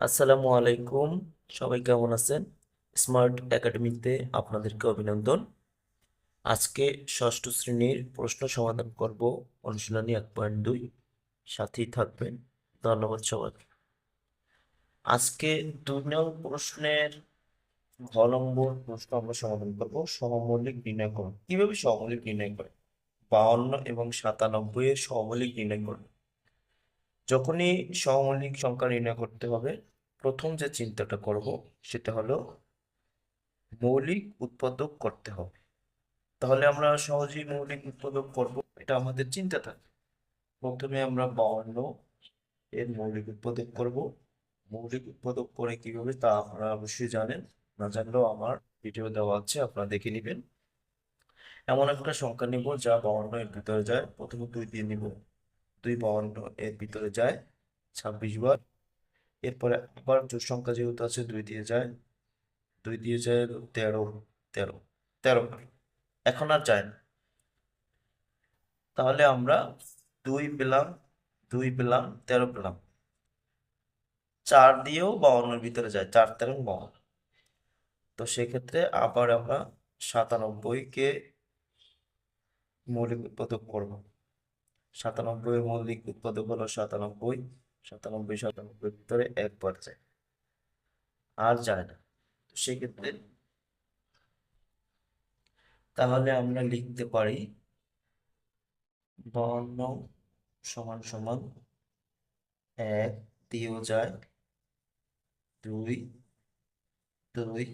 আসসালামু আলাইকুম। সবাই কেমন আছেন? স্মার্ট একাডেমিতে আপনাদেরকে অভিনন্দন। আজকে ষষ্ঠ শ্রেণীর প্রশ্ন সমাধান করব, অনুশীলনী 1.2। সাথেই থাকবেন। ধন্যবাদ সবাইকে। আজকে 2 নং প্রশ্নের ঘ নম্বর প্রশ্ন আমরা সমাধান করব। সহমৌলিক নির্ণয় করুন। কিভাবে সহমৌলিক নির্ণয় করে? 52 এবং 97 এর সহমৌলিক নির্ণয় করুন। যখনই সহমৌলিক সংখ্যা নির্ণয় করতে হবে, প্রথম যে চিন্তাটা করব সেটা হলো মৌলিক উৎপাদক করতে হবে। তাহলে আমরা সহজেই মৌলিক উৎপাদক করব, এটা আমাদের চিন্তা থাকে। প্রথমে আমরা 52 এর মৌলিক উৎপাদক করব। মৌলিক উৎপাদক করে কিভাবে তা আপনারা অবশ্যই জানেন, না জানলেও আমার ভিডিও দেওয়া আছে, আপনারা দেখে নেবেন। এমন একটা সংখ্যা নিব যা 52 এর ভিতরে যায়, প্রথমে 2 দিয়ে নিব। 2 52 এর ভিতরে যায় 26 বার। এরপরে আবার জোড় সংখ্যা যেহেতু আছে, 2 দিয়ে যায়। 2 দিয়ে যায় 13, 13, 13 বার। এখন আর যায় না। তাহলে আমরা 2 পেলাম, 2 পেলাম, 13 পেলাম। 4 দিয়েও 52 এর ভিতরে যায়, 4 13 52। তো সেক্ষেত্রে আবার আমরা 97 কে মৌলিক উৎপাদক করব। 97 এর মৌলিক উৎপাদক হলো 97, 97 97 এর ভিতরে একবার যায়, আর যায় না। তো সেক্ষেত্রে তাহলে আমরা লিখতে পারি 52 সমান সমান 1 দিয়েও যায়, 2 2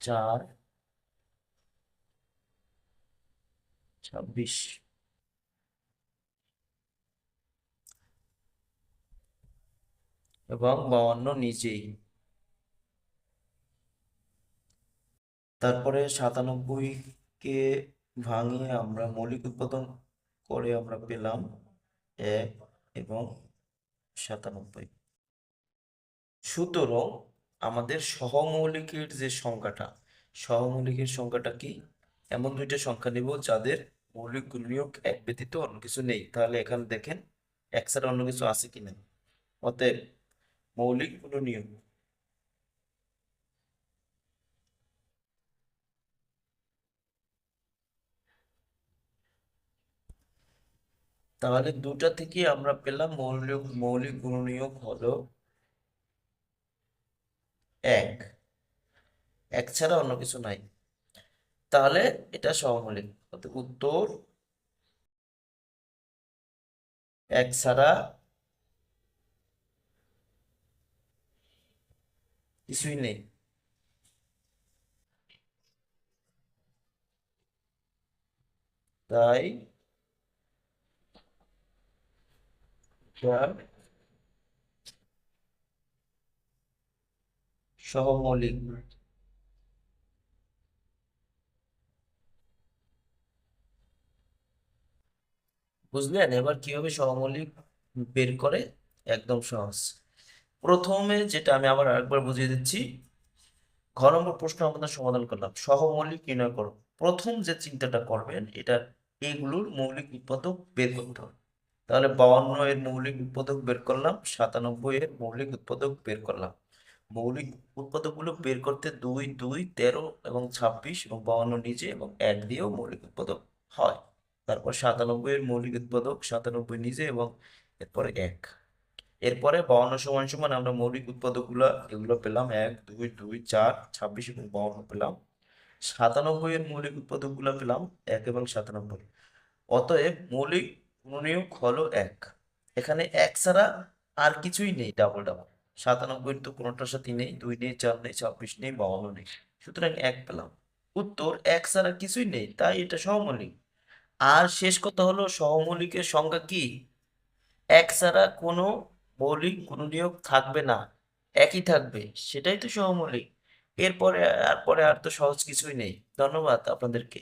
4 26 এবং 52 নিজেই। তারপরে 97 কে ভাঙিয়ে আমরা মৌলিক উৎপাদন করে আমরা পেলাম 1 এবং 97। সুতরাং আমাদের সহমৌলিকের যে সংখ্যাটা, সহমৌলিকের সংখ্যাটা কি? এমন দুইটা সংখ্যা নিব যাদের মৌলিক গুণনীয়ক 1 ব্যতীত অন্য কিছু নেই। তাহলে এখানে দেখেন 1 ছাড়া অন্য কিছু আছে কিনা। অতএব মৌলিক গুণনীয়ক, তাহলে দুটা থেকে আমরা পেলাম মৌলিক মৌলিক গুণনীয়ক হলো 1, 1 ছাড়া অন্য কিছু নাই। তাহলে এটা সহমৌলিক। অর্থাৎ উত্তর 1 ছাড়া কিছুই নেই। তাই এটা সহমৌলিক। বুঝলেন এবার কিভাবে সহমৌলিক বের করে? একদম সহজ। প্রথমে যেটা আমি আবার আরেকবার বুঝিয়ে দিচ্ছি, ঘ নম্বর প্রশ্ন আমাদের সমাধান করলাম, সহমৌলিক নির্ণয় করো। প্রথম যে চিন্তাটা করবেন, এটা এইগুলোর মৌলিক উৎপাদক বের করতে হবে। তাহলে 52 এর মৌলিক উৎপাদক বের করলাম, 97 এর মৌলিক উৎপাদক বের করলাম। মৌলিক উৎপাদকগুলো বের করতে 2 2 13 এবং 26 এবং 52 নিচে এবং 1 দিয়েও মৌলিক উৎপাদক হয়। তারপর 97 এর মৌলিক উৎপাদক 97 নিজে এবং এরপরে 1। এরপরে 52 সমান সমান আমরা মৌলিক উৎপাদক এগুলো পেলাম, 1 2 2 4 26 এবং 52 পেলাম। 97 এর মৌলিক উৎপাদক পেলাম 1 এবং 97। অতএব মৌলিক গুণনীয়ক হলো 1। এখানে 1 ছাড়া আর কিছুই নেই। ডাবল ডাবল 97 তো কোনোটার সাথে নেই, 2 নেই, 4 নেই, 26 নেই, 52 নেই। সুতরাং 1 পেলাম। উত্তর 1 ছাড়া কিছুই নেই, তাই এটা সহমৌলিক। আর শেষ কথা হলো, সহমৌলিকের সংজ্ঞা কি? 1 ছাড়া কোনো মৌলিক গুণনীয়ক থাকবে না, একই থাকবে, সেটাই তো সহমৌলিক। এরপরে আর পরে আর তো সহজ কিছুই নেই। ধন্যবাদ আপনাদেরকে।